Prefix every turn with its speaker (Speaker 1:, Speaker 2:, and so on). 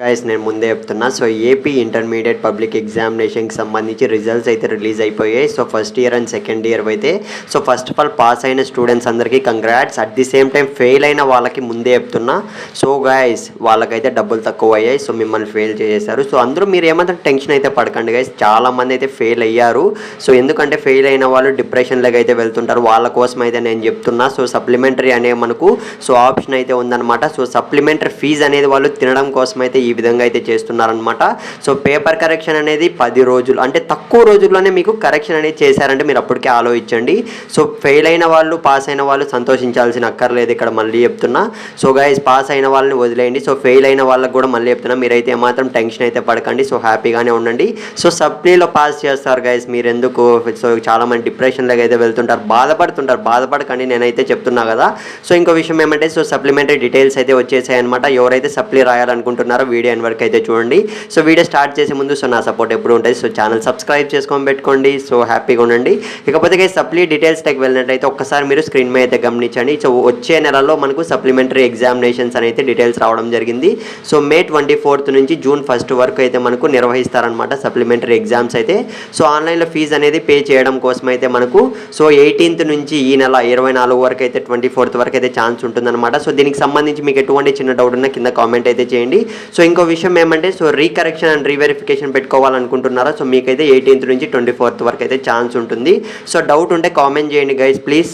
Speaker 1: Guys నేను ముందే చెప్తున్నా. సో ఏపీ ఇంటర్మీడియట్ పబ్లిక్ ఎగ్జామినేషన్కి సంబంధించి రిజల్ట్స్ అయితే రిలీజ్ అయిపోయాయి. So first year and second year అయితే so first of all pass అయిన స్టూడెంట్స్ అందరికీ congrats. At the same time fail అయిన వాళ్ళకి ముందే చెప్తున్నా. సో గైస్ వాళ్ళకైతే డబ్బులు తక్కువ అయ్యాయి. సో మిమ్మల్ని ఫెయిల్ చేసేసారు. సో అందరూ మీరు ఏమాత్రం టెన్షన్ అయితే పడకండి గైస్. చాలామంది అయితే ఫెయిల్ అయ్యారు. సో ఎందుకంటే ఫెయిల్ అయిన వాళ్ళు డిప్రెషన్లోకి అయితే వెళ్తుంటారు. వాళ్ళ కోసం అయితే నేను చెప్తున్నా. సో సప్లిమెంటరీ అనే మనకు సో ఆప్షన్ అయితే ఉందన్నమాట. సో సప్లిమెంటరీ ఫీజు అనేది వాళ్ళు తినడం కోసం అయితే ఈ విధంగా అయితే చేస్తున్నారనమాట. సో పేపర్ కరెక్షన్ అనేది 10 రోజులు అంటే తక్కువ రోజుల్లోనే మీకు కరెక్షన్ అనేది చేశారంటే మీరు అప్పటికే ఆలోచించండి. సో ఫెయిల్ అయిన వాళ్ళు పాస్ అయిన వాళ్ళు సంతోషించాల్సిన అక్కర్లేదు. ఇక్కడ మళ్ళీ చెప్తున్నా. సో గైస్ పాస్ అయిన వాళ్ళని వదిలేయండి. సో ఫెయిల్ అయిన వాళ్ళకి కూడా మళ్ళీ చెప్తున్నా, మీరైతే మాత్రం టెన్షన్ అయితే పడకండి. సో హ్యాపీగానే ఉండండి. సో సప్లీలో పాస్ చేస్తారు గైస్. మీరు ఎందుకు సో చాలామంది డిప్రెషన్లోకి అయితే వెళ్తుంటారు, బాధపడకండి. నేనైతే చెప్తున్నా కదా. సో ఇంకో విషయం ఏమంటే సో సప్లిమెంటరీ డీటెయిల్స్ అయితే వచ్చేసాయి అనమాట. ఎవరైతే సప్లీ రాయాలనుకుంటున్నారో వీడియో ఎండ్ వరకు అయితే చూడండి. సో వీడియో స్టార్ట్ చేసే ముందు సో నా సపోర్ట్ ఎప్పుడు ఉంటుంది. సో ఛానల్ సబ్స్క్రైబ్ చేసుకొని పెట్టుకోండి. సో హ్యాపీగా ఉండండి. ఇకపోతే సప్లీ డీటెయిల్స్కి వెళ్ళినట్టయితే ఒక్కసారి మీరు స్క్రీన్ మీద అయితే గమనించండి. సో వచ్చే నెలలో మనకు సప్లిమెంటరీ ఎగ్జామినేషన్స్ అయితే డీటెయిల్స్ రావడం జరిగింది. సో మే 24 నుంచి జూన్ 1 వరకు అయితే మనకు నిర్వహిస్తారనమాట సప్లిమెంటరీ ఎగ్జామ్స్ అయితే. సో ఆన్లైన్లో ఫీజు అనేది పే చేయడం కోసం అయితే మనకు సో 18 నుంచి ఈ నెల 24 వరకు అయితే 24 వరకు అయితే ఛాన్స్ ఉంటుందన్నమాట. సో దీనికి సంబంధించి మీకు ఎటువంటి చిన్న డౌట్ ఉన్నా కింద కామెంట్ అయితే చేయండి. సో ఇంకో విషయం ఏమంటే సో రీకరెక్షన్ అండ్ రీవెరిఫికేషన్ పెట్టుకోవాలనుకుంటున్నారా సో మీకైతే 18 నుంచి 24 వరకు అయితే ఛాన్స్ ఉంటుంది. సో డౌట్ ఉంటే కామెంట్ చేయండి గైస్ ప్లీజ్.